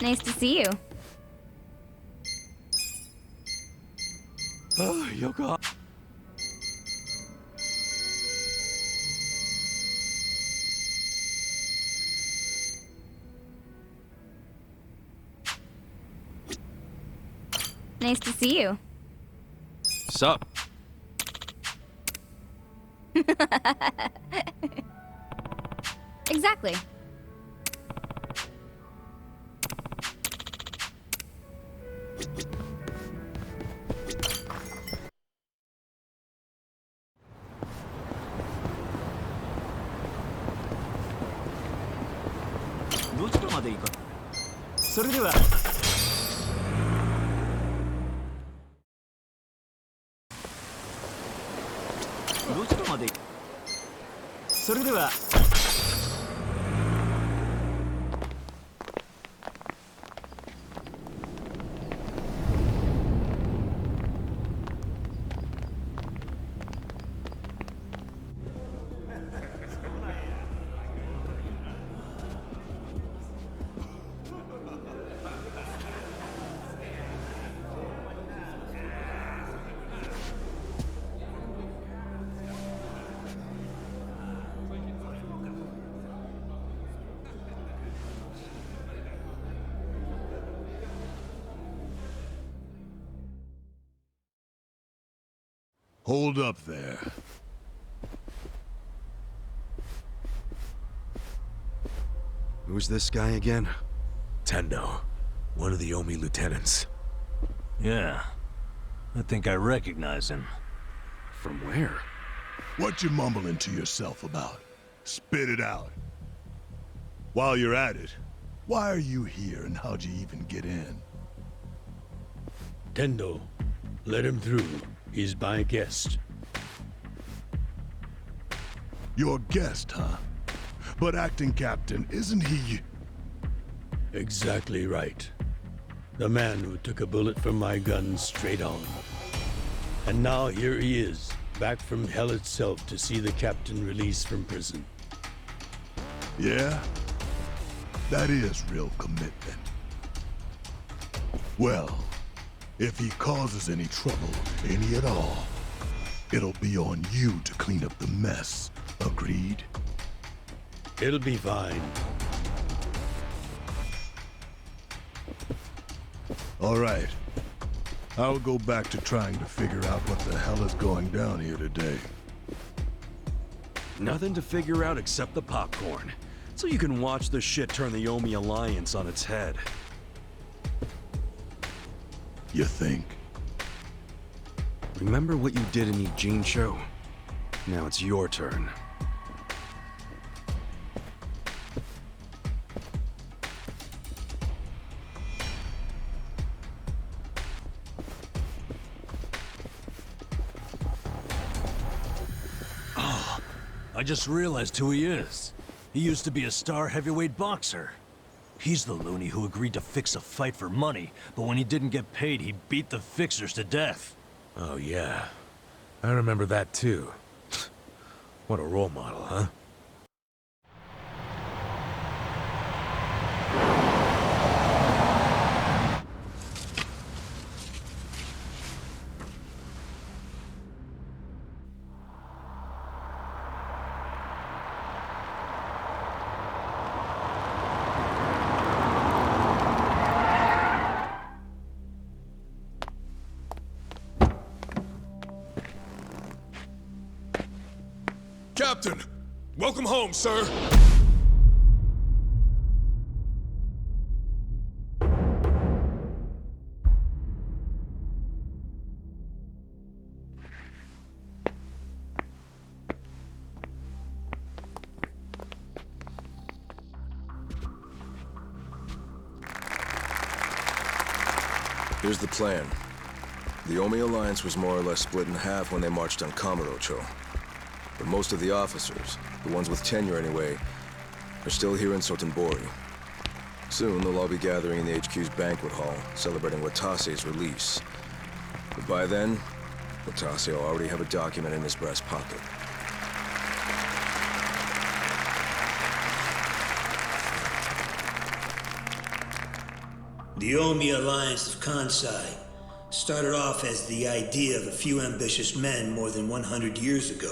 Nice to see you. Oh, Yoko. Nice to see you. Sup? Exactly. Hold up there. Who's this guy again? Tendo, one of the Omi lieutenants. Yeah. I think I recognize him. From where? What you mumbling to yourself about? Spit it out. While you're at it, why are you here and how'd you even get in? Tendo, let him through. He's my guest. Your guest, huh? But acting captain, isn't he? Exactly right. The man who took a bullet from my gun straight on. And now here he is, back from hell itself to see the captain released from prison. Yeah? That is real commitment. Well, if he causes any trouble, any at all, it'll be on you to clean up the mess. Agreed? It'll be fine. All right. I'll go back to trying to figure out what the hell is going down here today. Nothing to figure out except the popcorn. So you can watch the shit turn the Omi Alliance on its head. You think? Remember what you did in Ijincho? Now it's your turn. I just realized who he is. He used to be a star heavyweight boxer. He's the loony who agreed to fix a fight for money, but when he didn't get paid, he beat the fixers to death. Oh, yeah. I remember that, too. What a role model, huh? Captain! Welcome home, sir! Here's the plan. The Omi Alliance was more or less split in half when they marched on Kamurocho. But most of the officers, the ones with tenure anyway, are still here in Sotenbori. Soon they'll all be gathering in the HQ's banquet hall, celebrating Watase's release. But by then, Watase will already have a document in his breast pocket. The Omi Alliance of Kansai started off as the idea of a few ambitious men more than 100 years ago.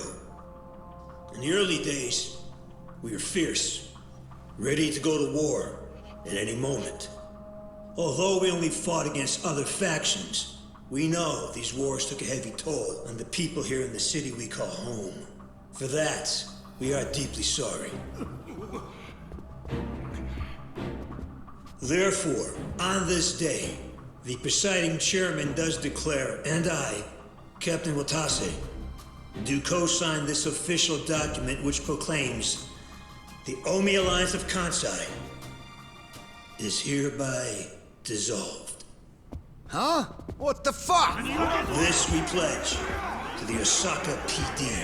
In the early days, we were fierce, ready to go to war at any moment. Although we only fought against other factions, we know these wars took a heavy toll on the people here in the city we call home. For that, we are deeply sorry. Therefore, on this day, the presiding chairman does declare, and I, Captain Watase, do co-sign this official document which proclaims the Omi Alliance of Kansai is hereby dissolved. Huh? What the fuck? This we pledge to the Osaka PD.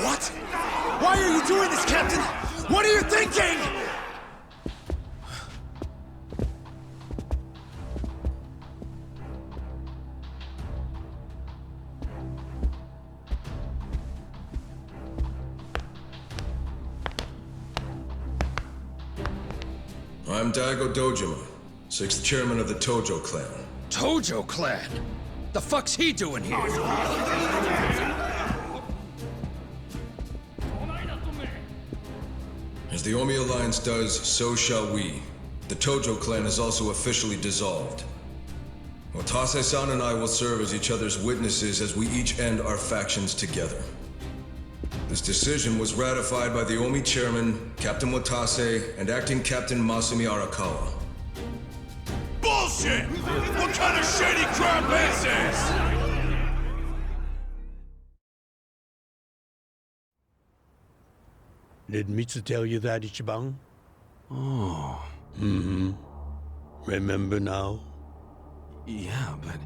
What? Why are you doing this, Captain? What are you thinking? I'm Daigo Dojima, 6th chairman of the Tojo clan. Tojo clan? The fuck's he doing here? As the Omi Alliance does, so shall we. The Tojo clan is also officially dissolved. Watase-san and I will serve as each other's witnesses as we each end our factions together. This decision was ratified by the Omi chairman, Captain Watase, and acting Captain Masumi Arakawa. Bullshit! What kind of shady crap is this? Did Mitsu tell you that, Ichiban? Oh. Mm-hmm. Remember now? Yeah, but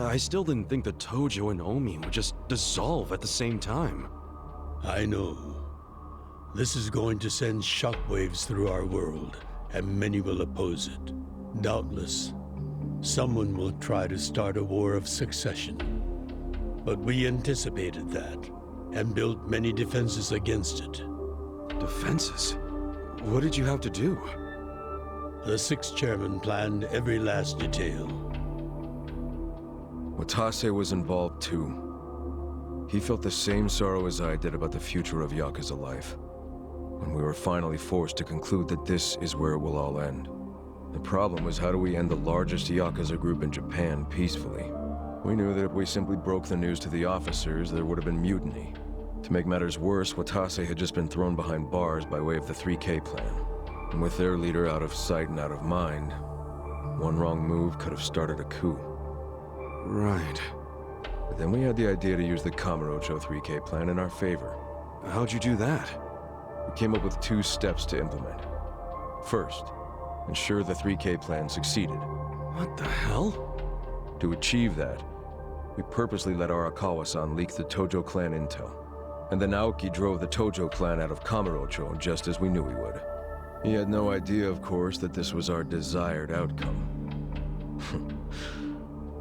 I still didn't think the Tojo and Omi would just dissolve at the same time. I know. This is going to send shockwaves through our world, and many will oppose it. Doubtless, someone will try to start a war of succession. But we anticipated that, and built many defenses against it. Defenses? What did you have to do? The 6th chairman planned every last detail. Watase was involved too. He felt the same sorrow as I did about the future of Yakuza life. When we were finally forced to conclude that this is where it will all end. The problem was, how do we end the largest Yakuza group in Japan peacefully? We knew that if we simply broke the news to the officers, there would have been mutiny. To make matters worse, Watase had just been thrown behind bars by way of the 3K plan. And with their leader out of sight and out of mind, one wrong move could have started a coup. Right. But then we had the idea to use the Kamurocho 3K plan in our favor. How'd you do that? We came up with 2 steps to implement. First, ensure the 3K plan succeeded. What the hell? To achieve that, we purposely let Arakawa-san leak the Tojo clan intel. And then Aoki drove the Tojo clan out of Kamurocho just as we knew he would. He had no idea, of course, that this was our desired outcome.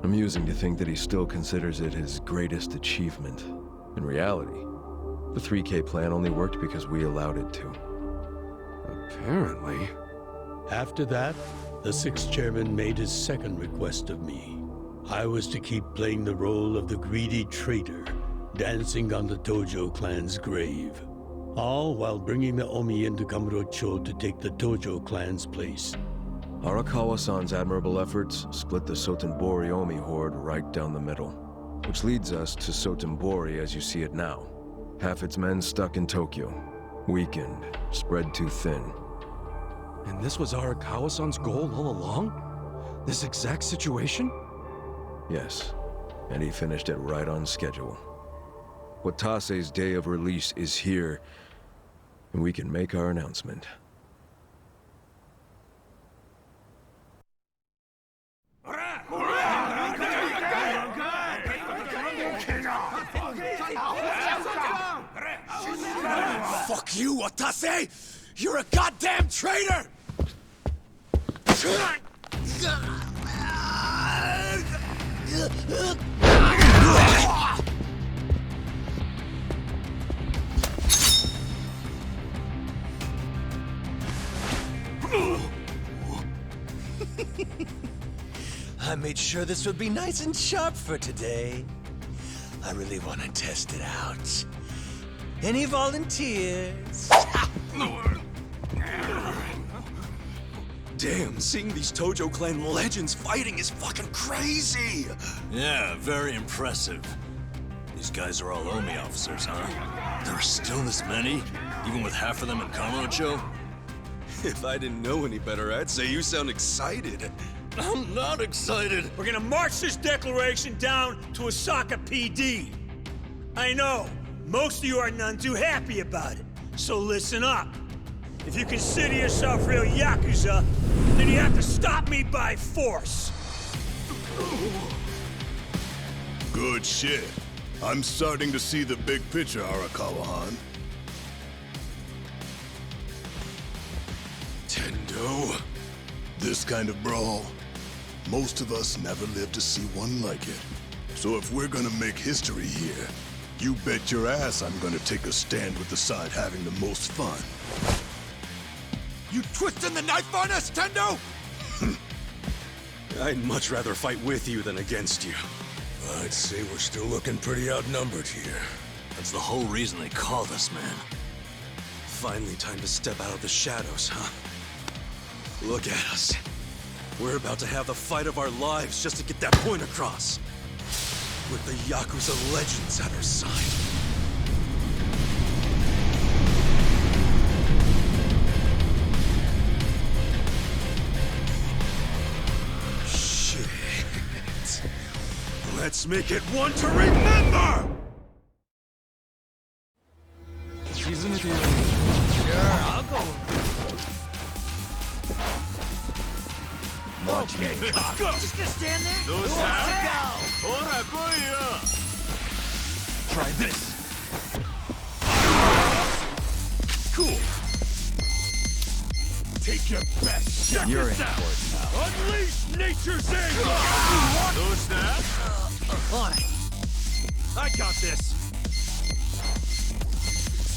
Amusing to think that he still considers it his greatest achievement. In reality, the 3K plan only worked because we allowed it to. Apparently. After that, the 6th chairman made his second request of me. I was to keep playing the role of the greedy traitor, dancing on the Tojo clan's grave. All while bringing the Omi into Kamurocho to take the Tojo clan's place. Arakawa-san's admirable efforts split the Sotenbori Omi horde right down the middle. Which leads us to Sotenbori as you see it now. Half its men stuck in Tokyo. Weakened, spread too thin. And this was Arakawa-san's goal all along? This exact situation? Yes, and he finished it right on schedule. Watase's day of release is here, and we can make our announcement. Fuck you, Watase! You're a goddamn traitor! I made sure this would be nice and sharp for today. I really want to test it out. Any volunteers? Damn, seeing these Tojo clan legends fighting is fucking crazy! Yeah, very impressive. These guys are all Omi officers, huh? There are still this many? Even with half of them in Kamurocho? If I didn't know any better, I'd say you sound excited. I'm not excited! We're gonna march this declaration down to Osaka PD. I know, most of you are none too happy about it, so listen up. If you consider yourself real Yakuza, then you have to stop me by force. Good shit. I'm starting to see the big picture, Arakawa-han. Tendo. This kind of brawl, most of us never lived to see one like it. So if we're gonna make history here, you bet your ass I'm gonna take a stand with the side having the most fun. You twisting the knife on us, Tendo? I'd much rather fight with you than against you. I'd say we're still looking pretty outnumbered here. That's the whole reason they called us, man. Finally time to step out of the shadows, huh? Look at us. We're about to have the fight of our lives just to get that point across. With the Yakuza legends at our side. Let's make it one to remember! I'll go. Watch me. Go. Just gonna stand there? Who wants to go? Try this. Cool. Take your best shot. You're this in out. for it now. Unleash nature's anger. Who's that? On it. I got this.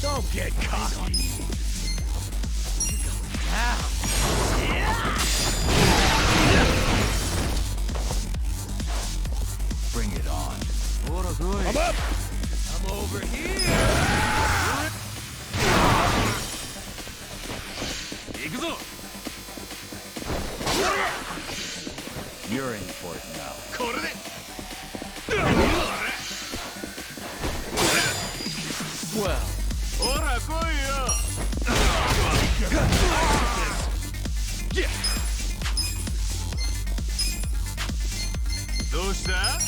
Don't get cocky. Bring it on. I'm up. I'm over here. You're in for it now. Well.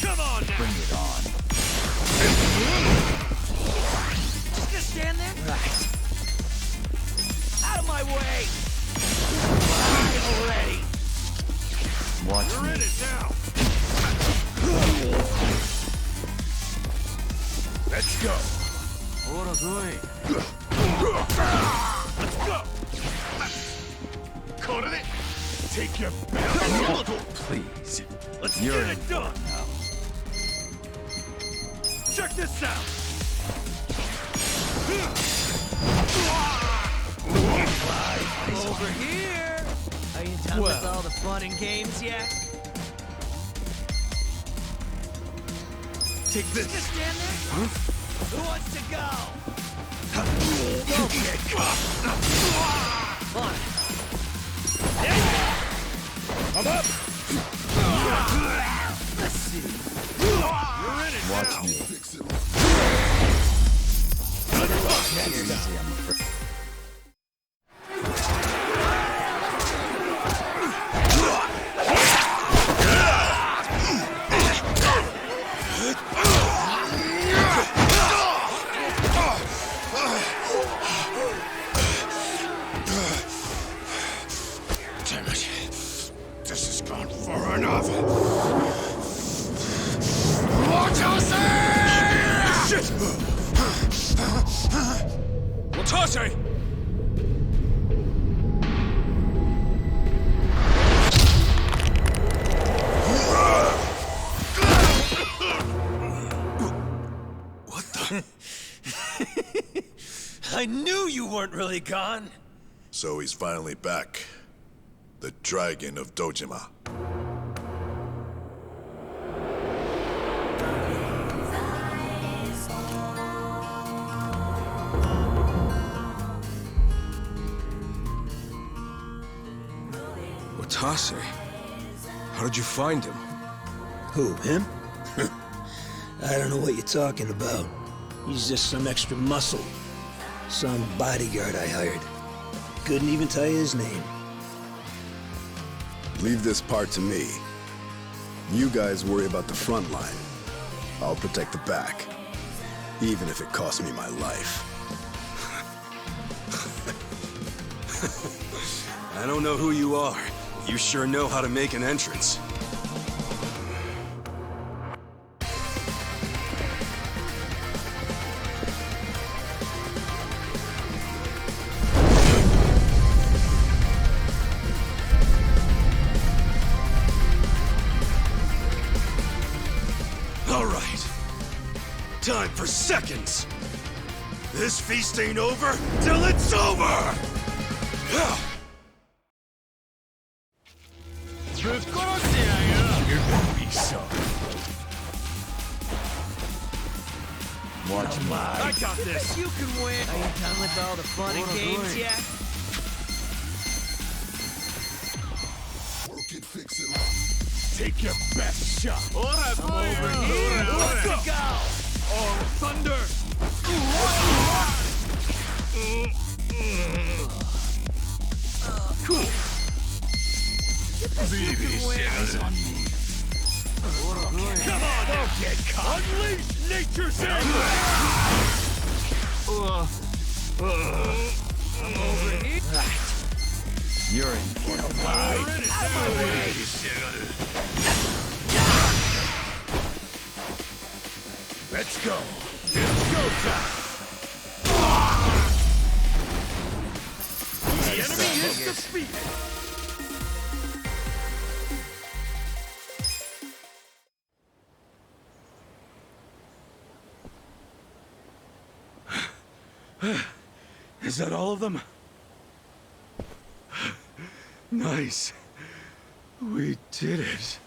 Come on now. Bring it on. Just gonna stand there? Right. Out of my way! Already! Watch You're me. in it now. Let's go. Let's go. Take your best. Please. Let's You're get in it for done. it now. Check this out. Over here! Are you done with all the fun and games yet? Take this. Just stand there? Who wants to go? Don't get caught. On it. I'm up. Let's see. You're in it Watch now. me. Easy, I'm afraid. Damn it. This has gone far enough. Watch us! Shit! Watase! What the? I knew you weren't really gone. So he's finally back. The Dragon of Dojima. Tase? How did you find him? Who, him? I don't know what you're talking about. He's just some extra muscle. Some bodyguard I hired. Couldn't even tell you his name. Leave this part to me. You guys worry about the front line. I'll protect the back. Even if it costs me my life. I don't know who you are. You sure know how to make an entrance. All right. Time for seconds. This feast ain't over till it's over! You're gonna be sorry. Watch my... I got this! You can win. Are you done with all the fun and games yet? Work it, fix it. Take your best shot! I'm over here. Let's go. Oh, thunder! Cool. Come on, don't get caught! Unleash nature's anger! I'm over here. You're in for a ride. Let's go. It's go time. The enemy is defeated. Is that all of them? Nice. We did it.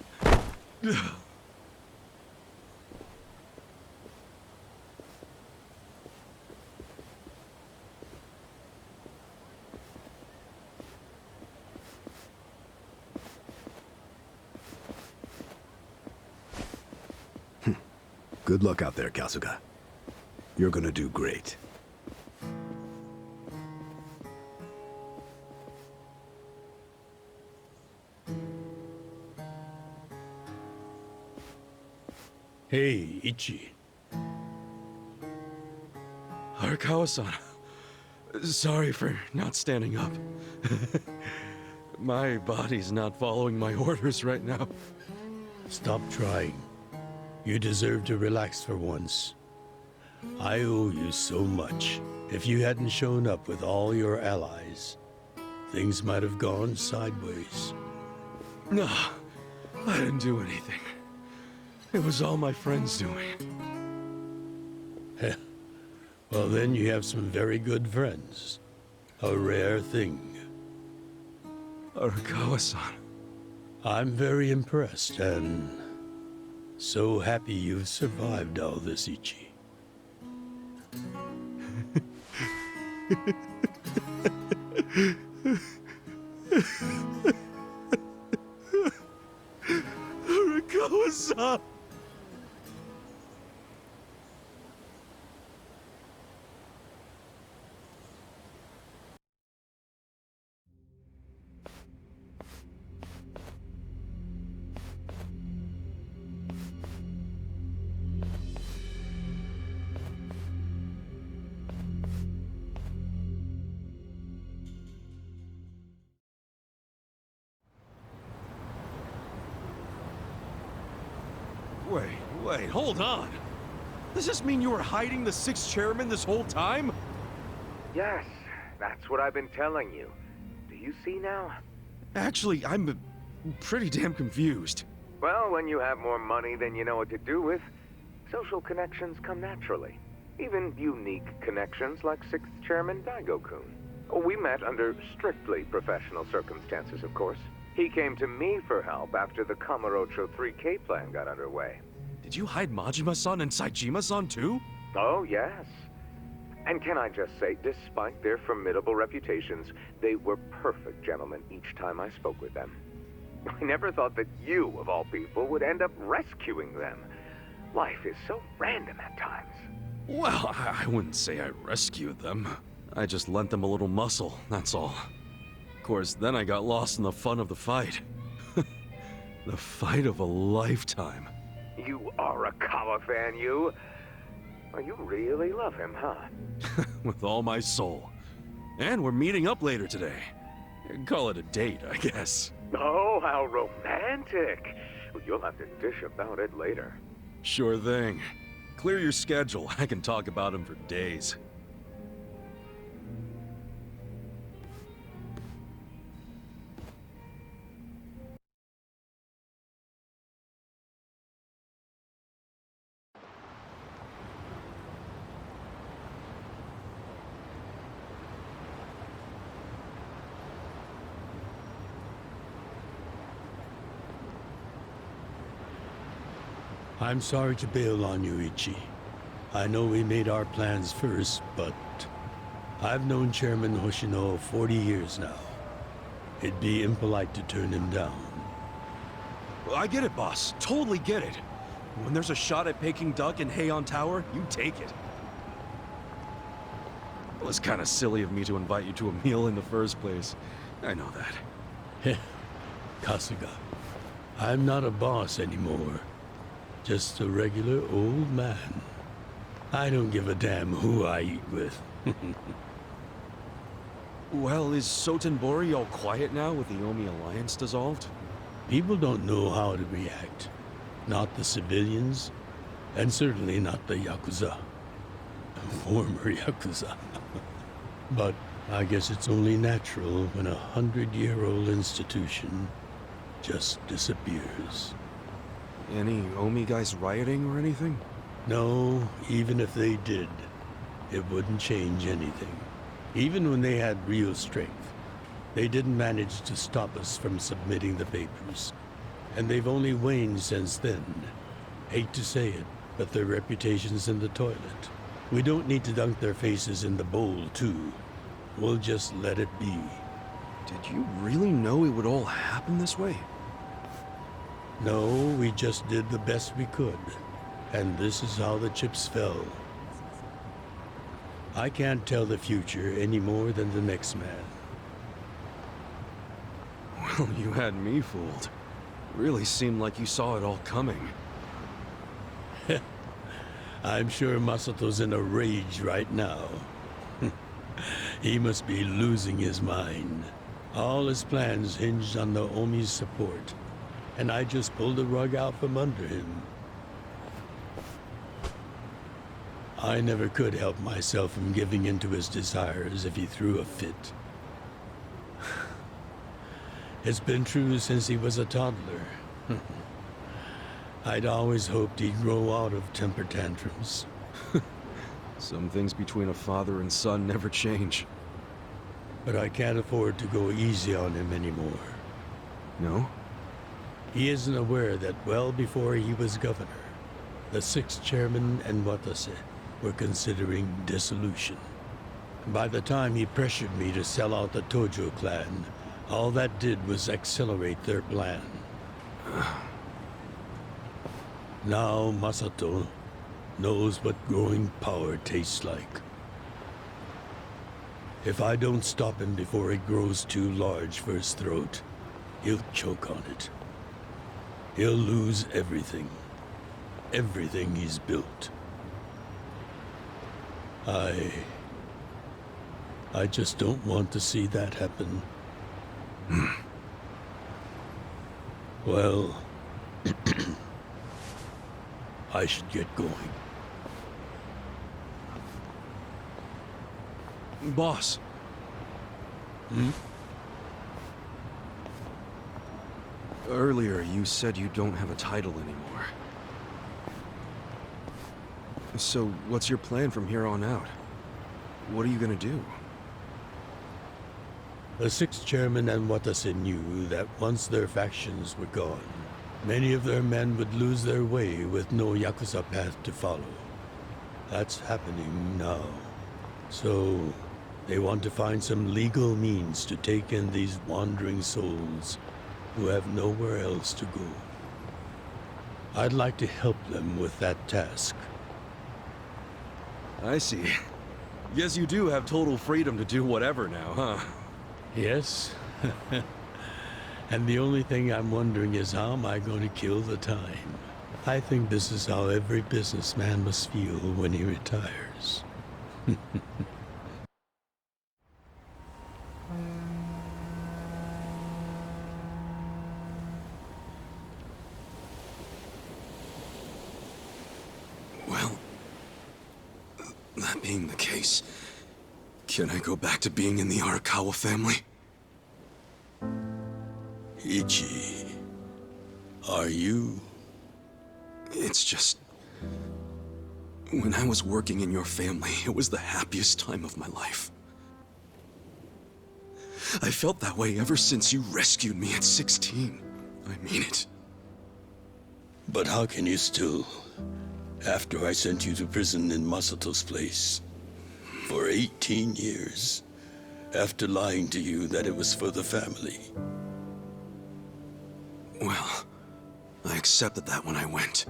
Good luck out there, Kasuga. You're gonna do great. Hey, Ichi. Arakawa-san. Sorry for not standing up. My body's not following my orders right now. Stop trying. You deserve to relax for once. I owe you so much. If you hadn't shown up with all your allies, things might have gone sideways. No, I didn't do anything. It was all my friends doing. Well, then you have some very good friends. A rare thing. Arakawa-san. I'm very impressed and so happy you've survived all this, Ichi. Arakawa-san! Wait, hold on! Does this mean you were hiding the sixth chairman this whole time? Yes, that's what I've been telling you. Do you see now? Actually, I'm pretty damn confused. Well, when you have more money than you know what to do with, social connections come naturally. Even unique connections like sixth chairman Daigo-kun. We met under strictly professional circumstances, of course. He came to me for help after the Kamurocho 3K plan got underway. Did you hide Majima-san and Saejima-san too? Oh, yes. And can I just say, despite their formidable reputations, they were perfect gentlemen each time I spoke with them. I never thought that you, of all people, would end up rescuing them. Life is so random at times. Well, I wouldn't say I rescued them. I just lent them a little muscle, that's all. Of course, then I got lost in the fun of the fight. The fight of a lifetime. You are a Kawa fan, you. Well, you really love him, huh? With all my soul. And we're meeting up later today. Call it a date, I guess. Oh, how romantic. Well, you'll have to dish about it later. Sure thing. Clear your schedule. I can talk about him for days. I'm sorry to bail on you, Ichi. I know we made our plans first, but I've known Chairman Hoshino 40 years now. It'd be impolite to turn him down. I get it, boss. Totally get it. When there's a shot at Peking Duck in Heian Tower, you take it. It was kind of silly of me to invite you to a meal in the first place. I know that. Kasuga, I'm not a boss anymore. Just a regular old man. I don't give a damn who I eat with. Well, is Sotenbori all quiet now with the Omi Alliance dissolved? People don't know how to react. Not the civilians, and certainly not the Yakuza. Former Yakuza. But I guess it's only natural when a 100-year-old institution just disappears. Any Omi guys rioting or anything? No, even if they did, it wouldn't change anything. Even when they had real strength, they didn't manage to stop us from submitting the papers. And they've only waned since then. Hate to say it, but their reputation's in the toilet. We don't need to dunk their faces in the bowl, too. We'll just let it be. Did you really know it would all happen this way? No, we just did the best we could. And this is how the chips fell. I can't tell the future any more than the next man. Well, you had me fooled. Really seemed like you saw it all coming. I'm sure Masato's in a rage right now. He must be losing his mind. All his plans hinged on the Omi's support. And I just pulled the rug out from under him. I never could help myself from giving in to his desires if he threw a fit. It's been true since he was a toddler. I'd always hoped he'd grow out of temper tantrums. Some things between a father and son never change. But I can't afford to go easy on him anymore. No? He isn't aware that well before he was governor, the 6th chairman and Watase were considering dissolution. By the time he pressured me to sell out the Tojo clan, all that did was accelerate their plan. Now Masato knows what growing power tastes like. If I don't stop him before it grows too large for his throat, he'll choke on it. He'll lose everything. Everything he's built. I just don't want to see that happen. Well, I should get going. Boss. Earlier, you said you don't have a title anymore. So, what's your plan from here on out? What are you gonna do? The 6th chairman and Watase knew that once their factions were gone, many of their men would lose their way with no Yakuza path to follow. That's happening now. So, they want to find some legal means to take in these wandering souls who have nowhere else to go. I'd like to help them with that task. I see. Guess you do have total freedom to do whatever now, huh? Yes. And the only thing I'm wondering is how am I going to kill the time? I think this is how every businessman must feel when he retires. Well, that being the case, can I go back to being in the Arakawa family? Ichi, are you? It's just... when I was working in your family, it was the happiest time of my life. I felt that way ever since you rescued me at 16. I mean it. But how can you still, after I sent you to prison in Masato's place, for 18 years, after lying to you that it was for the family? Well, I accepted that when I went.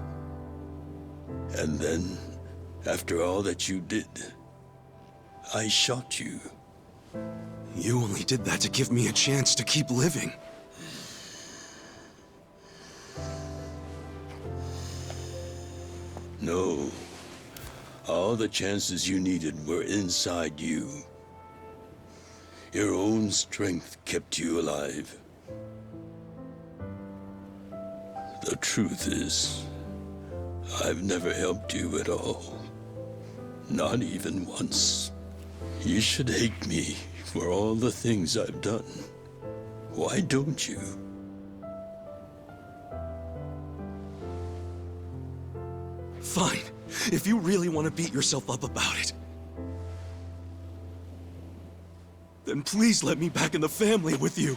And then, after all that you did, I shot you. You only did that to give me a chance to keep living. No. All the chances you needed were inside you. Your own strength kept you alive. The truth is, I've never helped you at all. Not even once. You should hate me for all the things I've done. Why don't you? Fine. If you really want to beat yourself up about it, then please let me back in the family with you.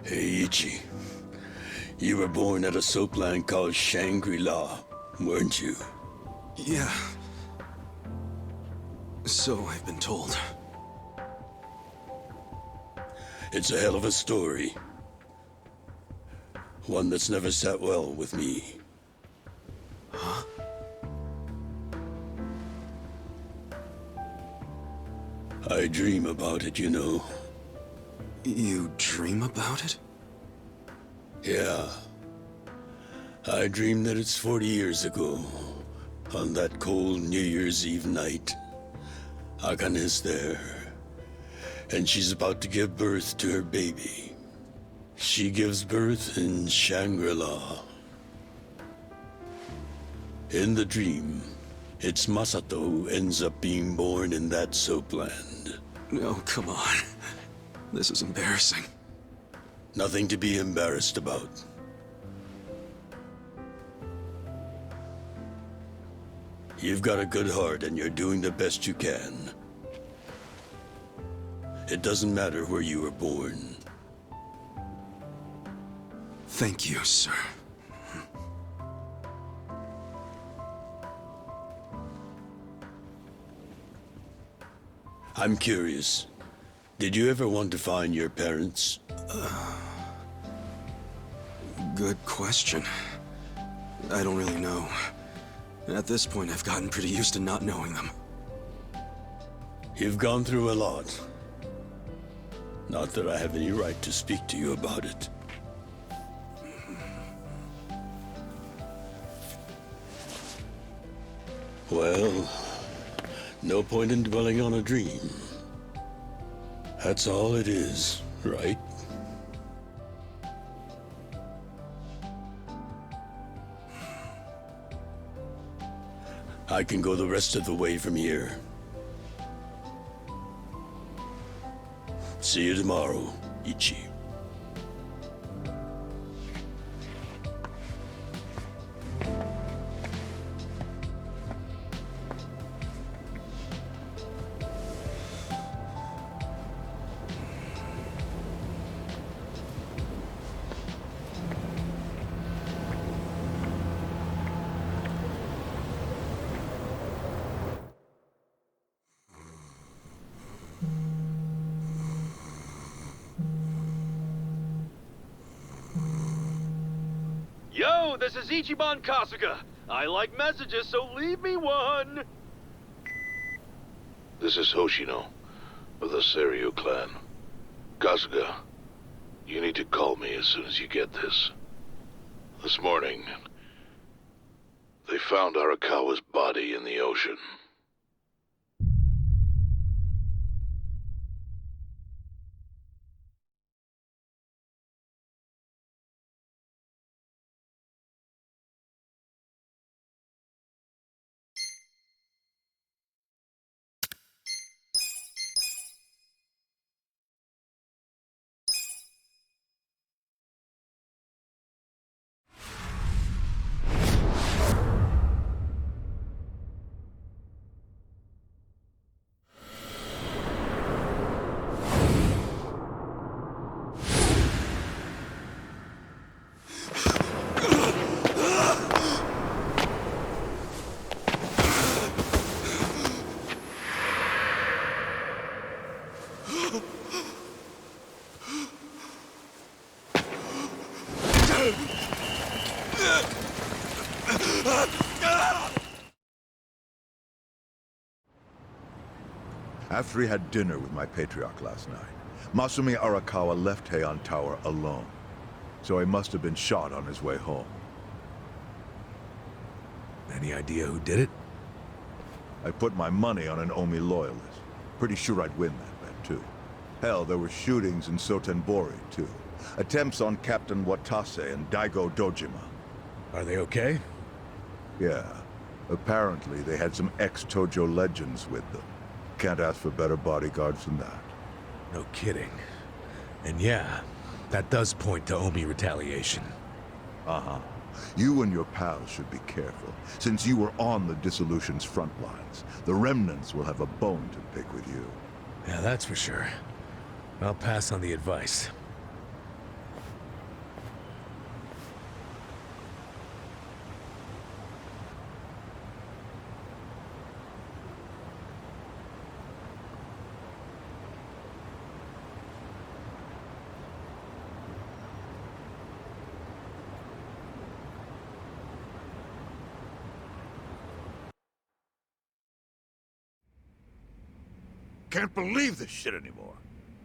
Hey, Ichi. You were born at a soapland called Shangri-La, weren't you? Yeah. So I've been told. It's a hell of a story. One that's never sat well with me. Huh? I dream about it, you know. You dream about it? Yeah. I dream that it's 40 years ago, on that cold New Year's Eve night. Akane's there, and she's about to give birth to her baby. She gives birth in Shangri-La. In the dream, it's Masato who ends up being born in that soapland. No, come on. This is embarrassing. Nothing to be embarrassed about. You've got a good heart and you're doing the best you can. It doesn't matter where you were born. Thank you, sir. I'm curious. Did you ever want to find your parents? Good question. I don't really know. At this point, I've gotten pretty used to not knowing them. You've gone through a lot. Not that I have any right to speak to you about it. Well, no point in dwelling on a dream. That's all it is, right? I can go the rest of the way from here. See you tomorrow, Ichi. Hello, this is Ichiban Kasuga. I like messages, so leave me one. This is Hoshino, of the Seiryu clan. Kasuga, you need to call me as soon as you get this. This morning, they found Arakawa's body in the ocean. After he had dinner with my patriarch last night, Masumi Arakawa left Heian Tower alone. So he must have been shot on his way home. Any idea who did it? I put my money on an Omi loyalist. Pretty sure I'd win that bet, too. Hell, there were shootings in Sotenbori, too. Attempts on Captain Watase and Daigo Dojima. Are they okay? Yeah. Apparently, they had some ex-Tojo legends with them. Can't ask for better bodyguards than that. No kidding. And yeah, that does point to Omi retaliation. Uh-huh. You and your pals should be careful, since you were on the dissolution's front lines. The remnants will have a bone to pick with you. Yeah, that's for sure. I'll pass on the advice. Can't believe this shit anymore.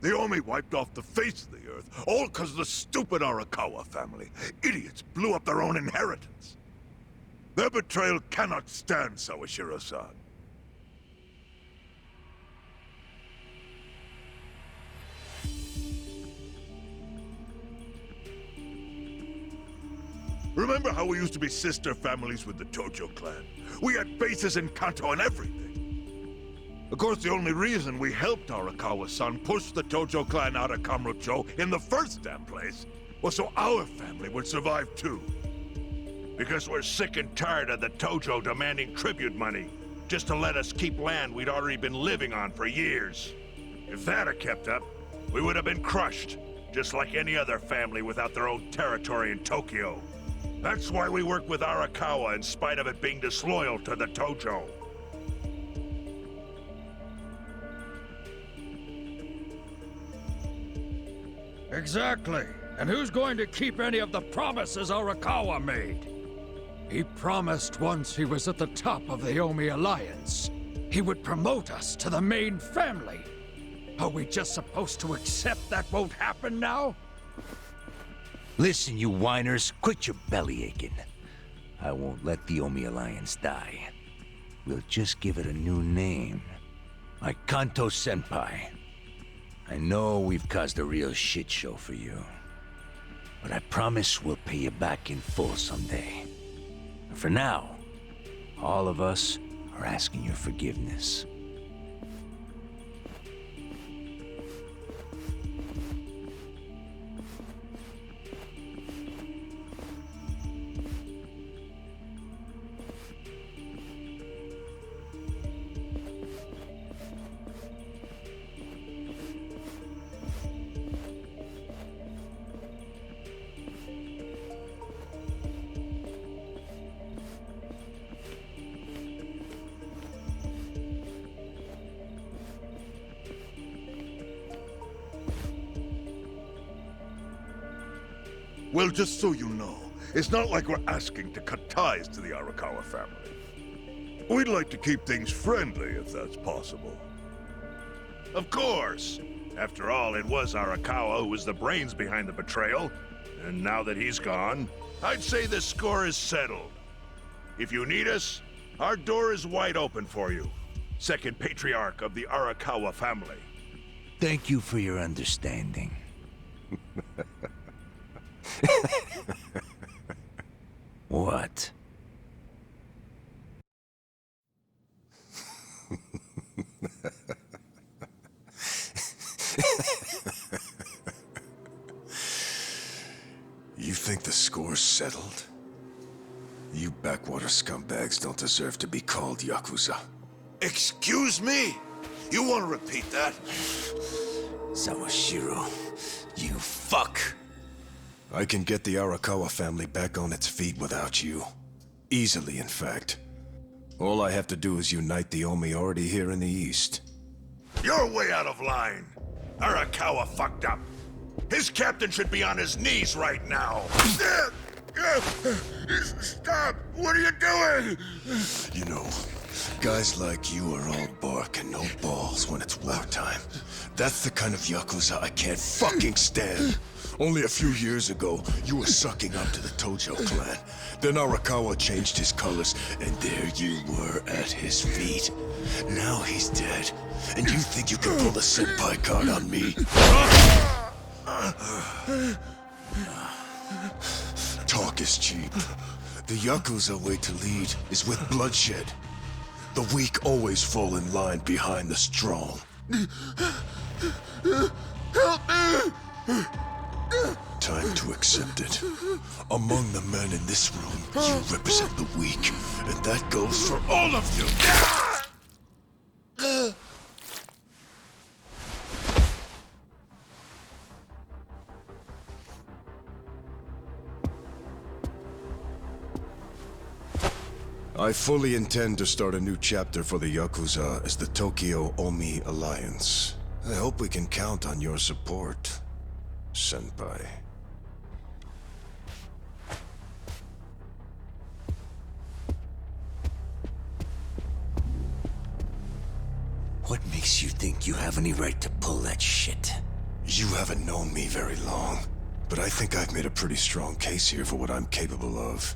The Omi wiped off the face of the earth, all because of the stupid Arakawa family. Idiots blew up their own inheritance. Their betrayal cannot stand, Sawashiro-san. Remember how we used to be sister families with the Tojo clan? We had bases in Kanto and everything. Of course, the only reason we helped Arakawa-san push the Tojo clan out of Kamurocho in the first damn place was so our family would survive too. Because we're sick and tired of the Tojo demanding tribute money just to let us keep land we'd already been living on for years. If that had kept up, we would have been crushed, just like any other family without their own territory in Tokyo. That's why we work with Arakawa in spite of it being disloyal to the Tojo. Exactly. And who's going to keep any of the promises Arakawa made? He promised once he was at the top of the Omi Alliance, he would promote us to the main family. Are we just supposed to accept that won't happen now? Listen, you whiners, quit your belly aching. I won't let the Omi Alliance die. We'll just give it a new name. Like Kanto-senpai. I know we've caused a real shit show for you. But I promise we'll pay you back in full someday. And for now, all of us are asking your forgiveness. Well, just so you know, It's not like we're asking to cut ties to the Arakawa family. We'd like to keep things friendly, if that's possible. Of course. After all, it was Arakawa who was the brains behind the betrayal. And now that he's gone, I'd say the score is settled. If you need us, our door is wide open for you. Second patriarch of the Arakawa family. Thank you for your understanding. What? You think the score's settled? You backwater scumbags don't deserve to be called Yakuza. Excuse me? You want to repeat that? Sawashiro, you fuck! I can get the Arakawa family back on its feet without you. Easily, in fact. All I have to do is unite the Omi already here in the East. You're way out of line. Arakawa fucked up. His captain should be on his knees right now. Stop! What are you doing? You know, guys like you are all bark and no balls when it's wartime. That's the kind of Yakuza I can't fucking stand. Only a few years ago, you were sucking up to the Tojo clan. Then Arakawa changed his colors, and there you were at his feet. Now he's dead, and you think you can pull the senpai card on me? Talk is cheap. The Yakuza way to lead is with bloodshed. The weak always fall in line behind the strong. Help me! Time to accept it. Among the men in this room, you represent the weak, and that goes for all of you. I fully intend to start a new chapter for the Yakuza as the Tokyo Omi Alliance. I hope we can count on your support, Senpai. What makes you think you have any right to pull that shit? You haven't known me very long, but I think I've made a pretty strong case here for what I'm capable of.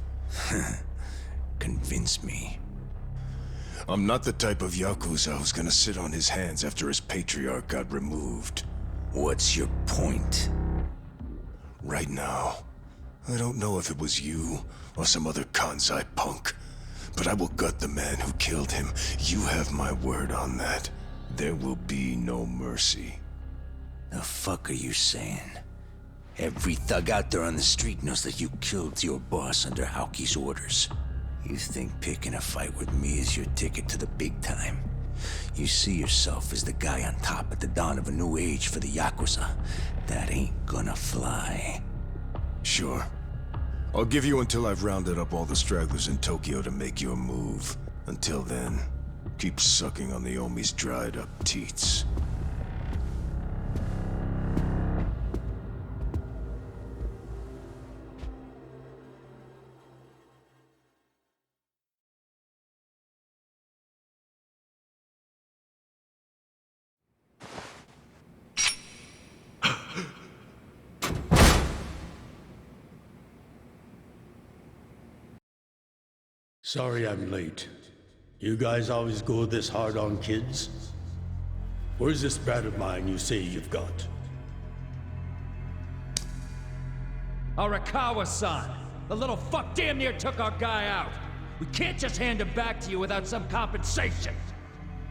Convince me. I'm not the type of Yakuza who's gonna sit on his hands after his patriarch got removed. What's your point? Right now, I don't know if it was you or some other Kansai punk, but I will gut the man who killed him. You have my word on that. There will be no mercy. The fuck are you saying? Every thug out there on the street knows that you killed your boss under Haoki's orders. You think picking a fight with me is your ticket to the big time? You see yourself as the guy on top at the dawn of a new age for the Yakuza. That ain't gonna fly. Sure. I'll give you until I've rounded up all the stragglers in Tokyo to make your move. Until then, keep sucking on the Omi's dried up teats. Sorry I'm late. You guys always go this hard on kids? Where's this brat of mine you say you've got? Arakawa-san! The little fuck damn near took our guy out! We can't just hand him back to you without some compensation!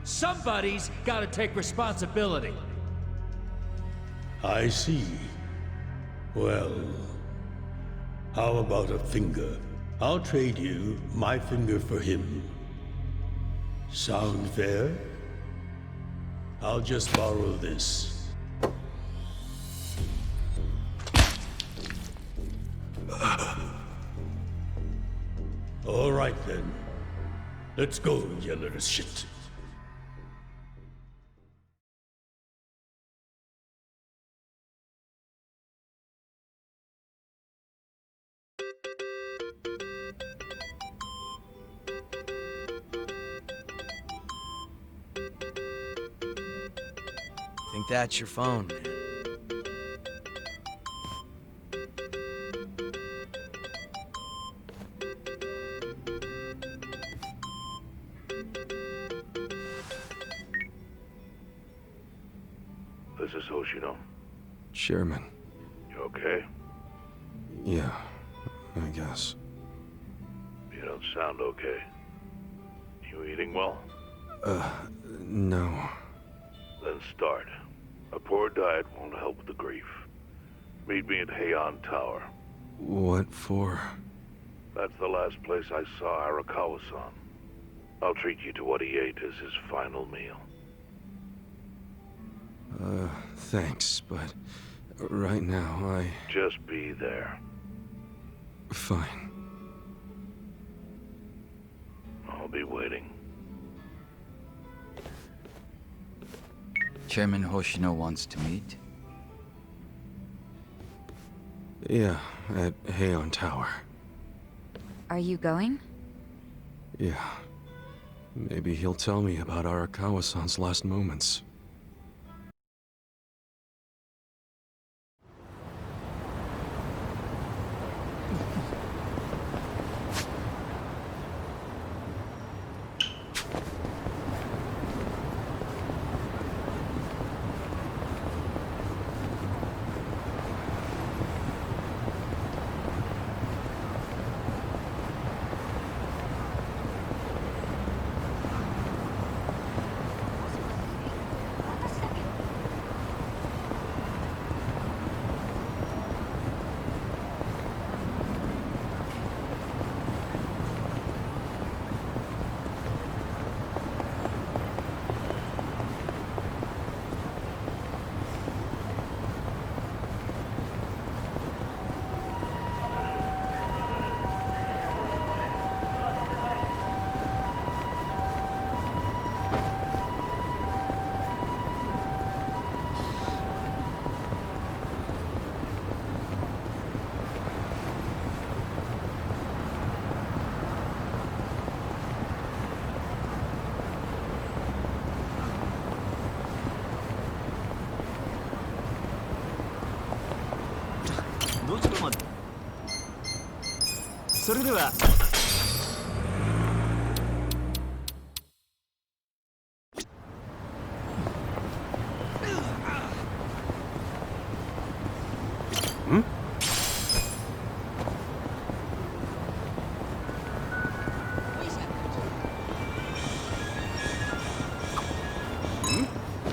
Somebody's gotta take responsibility! I see. Well, how about a finger? I'll trade you my finger for him. Sound fair? I'll just borrow this. All right then. Let's go, you little shit. Think that's your phone, man. This is Hoshino. Chairman. You okay? Yeah, I guess. You don't sound okay. You eating well? No. Then start. A poor diet won't help with the grief. Meet me at Heian Tower. What for? That's the last place I saw Arakawa-san. I'll treat you to what he ate as his final meal. Thanks, but right now Just be there. Fine. I'll be waiting. Chairman Hoshino wants to meet. Yeah, at Heian Tower. Are you going? Yeah. Maybe he'll tell me about Arakawa-san's last moments.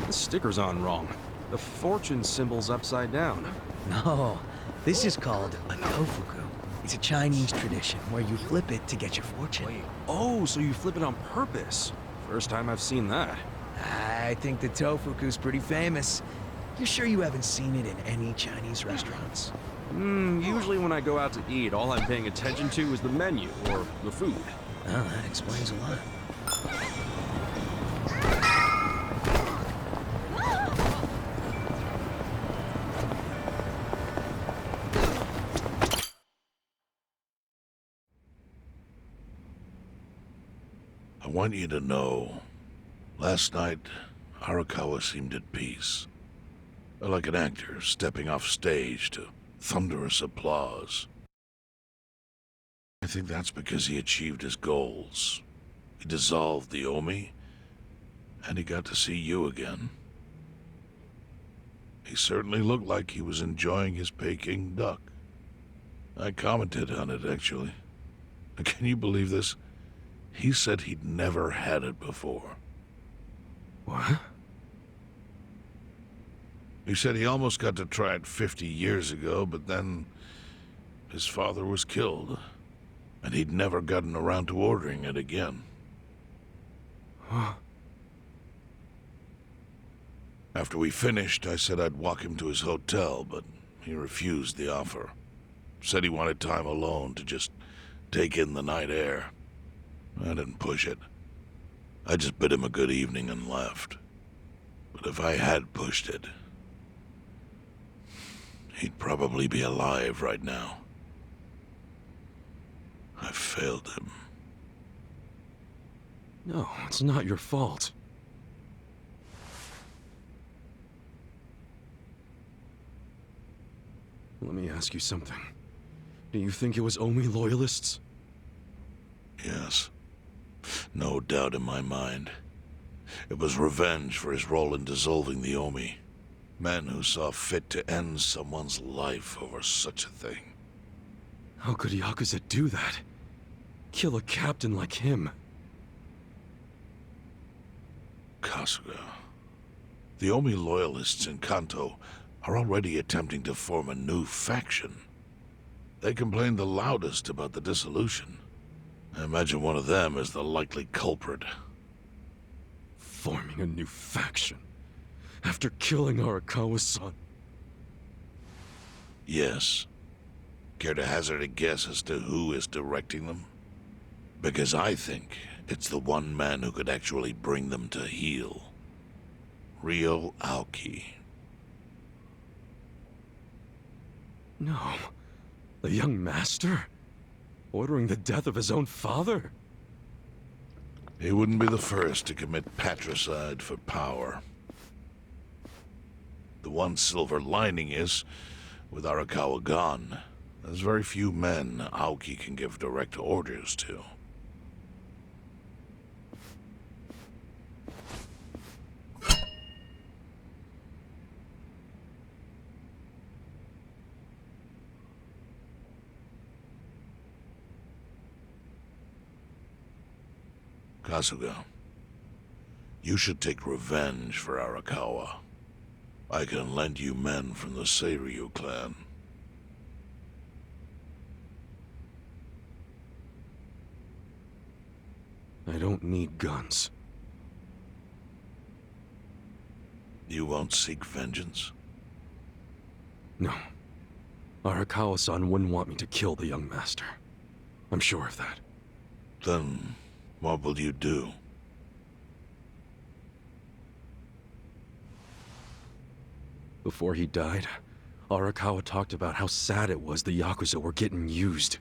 The sticker's on wrong. The fortune symbol's upside down. No, this is called a tofuku. It's a Chinese tradition where you flip it to get your fortune. Oh, so you flip it on purpose. First time I've seen that. I think the tofuku's pretty famous. You're sure you haven't seen it in any Chinese restaurants? Usually when I go out to eat, all I'm paying attention to is the menu, or the food. Oh, that explains a lot. I want you to know, last night, Arakawa seemed at peace. Like an actor stepping off stage to thunderous applause. I think that's because he achieved his goals. He dissolved the Omi, and he got to see you again. He certainly looked like he was enjoying his Peking duck. I commented on it, actually. Can you believe this? He said he'd never had it before. What? He said he almost got to try it 50 years ago, but then his father was killed, and he'd never gotten around to ordering it again. Huh. After we finished, I said I'd walk him to his hotel, but he refused the offer. Said he wanted time alone to just take in the night air. I didn't push it. I just bid him a good evening and left. But if I had pushed it, he'd probably be alive right now. I failed him. No, it's not your fault. Let me ask you something. Do you think it was Omi loyalists? Yes. No doubt in my mind. It was revenge for his role in dissolving the Omi. Men who saw fit to end someone's life over such a thing. How could Yakuza do that? Kill a captain like him? Kasuga. The Omi loyalists in Kanto are already attempting to form a new faction. They complain the loudest about the dissolution. I imagine one of them is the likely culprit. Forming a new faction? After killing Arakawa-san? Yes. Care to hazard a guess as to who is directing them? Because I think it's the one man who could actually bring them to heel. Ryo Aoki. No. The young master? Ordering the death of his own father? He wouldn't be the first to commit patricide for power. The one silver lining is, with Arakawa gone, there's very few men Aoki can give direct orders to. Kasuga, you should take revenge for Arakawa. I can lend you men from the Seiryu clan. I don't need guns. You won't seek vengeance? No. Arakawa-san wouldn't want me to kill the young master. I'm sure of that. Then, what will you do? Before he died, Arakawa talked about how sad it was the Yakuza were getting used.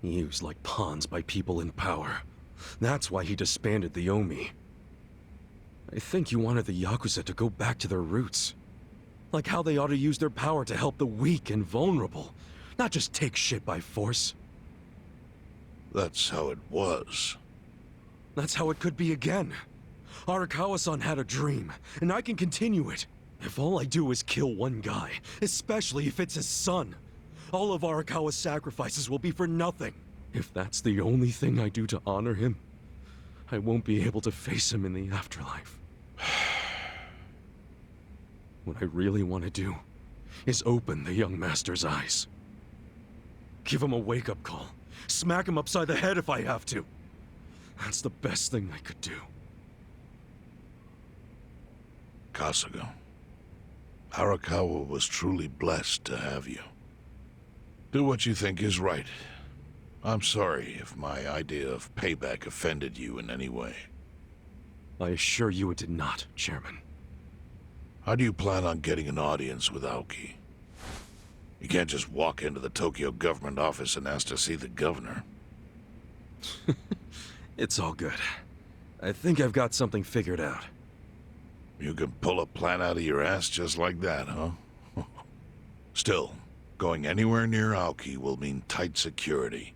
Used like pawns by people in power. That's why he disbanded the Omi. I think he wanted the Yakuza to go back to their roots. Like how they ought to use their power to help the weak and vulnerable, not just take shit by force. That's how it was. That's how it could be again. Arakawa-san had a dream, and I can continue it. If all I do is kill one guy, especially if it's his son, all of Arakawa's sacrifices will be for nothing. If that's the only thing I do to honor him, I won't be able to face him in the afterlife. What I really want to do is open the young master's eyes. Give him a wake-up call. Smack him upside the head if I have to. That's the best thing I could do. Kasuga, Arakawa was truly blessed to have you. Do what you think is right. I'm sorry if my idea of payback offended you in any way. I assure you it did not, Chairman. How do you plan on getting an audience with Aoki? You can't just walk into the Tokyo government office and ask to see the governor. It's all good. I think I've got something figured out. You can pull a plan out of your ass just like that, huh? Still, going anywhere near Aoki will mean tight security.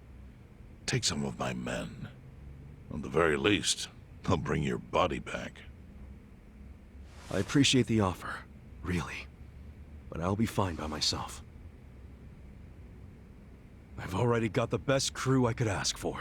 Take some of my men. At the very least, they'll bring your body back. I appreciate the offer, really. But I'll be fine by myself. I've already got the best crew I could ask for.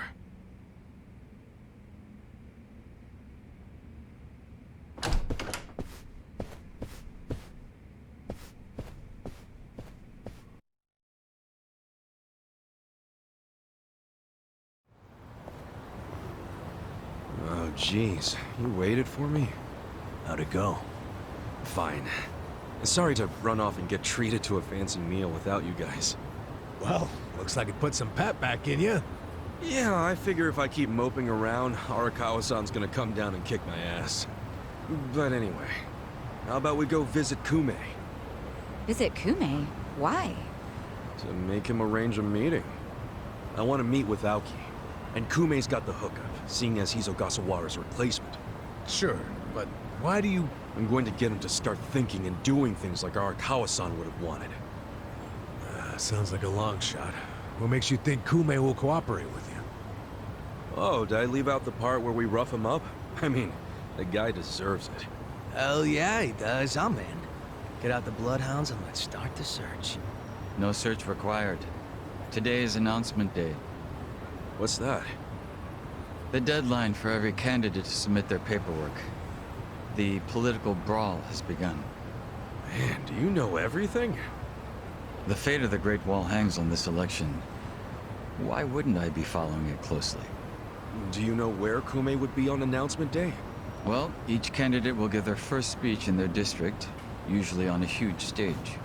Oh, jeez. You waited for me? How'd it go? Fine. Sorry to run off and get treated to a fancy meal without you guys. Well, looks like it put some pep back in you. Yeah, I figure if I keep moping around, Arakawa-san's gonna come down and kick my ass. But anyway, how about we go visit Kume? Visit Kume? Why? To make him arrange a meeting. I want to meet with Aoki, and Kume's got the hookup, seeing as he's Ogasawara's replacement. Sure, but why do you... I'm going to get him to start thinking and doing things like Arakawa-san would have wanted. Sounds like a long shot. What makes you think Kume will cooperate with you? Oh, did I leave out the part where we rough him up? I mean, the guy deserves it. Hell yeah, he does. I'm in. Get out the bloodhounds and let's start the search. No search required. Today is announcement day. What's that? The deadline for every candidate to submit their paperwork. The political brawl has begun. Man, do you know everything? The fate of the Great Wall hangs on this election. Why wouldn't I be following it closely? Do you know where Kume would be on announcement day? Well, each candidate will give their first speech in their district, usually on a huge stage.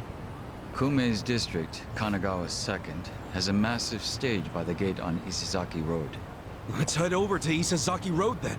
Kume's district, Kanagawa's second, has a massive stage by the gate on Isizaki Road. Let's head over to Isazaki Road then.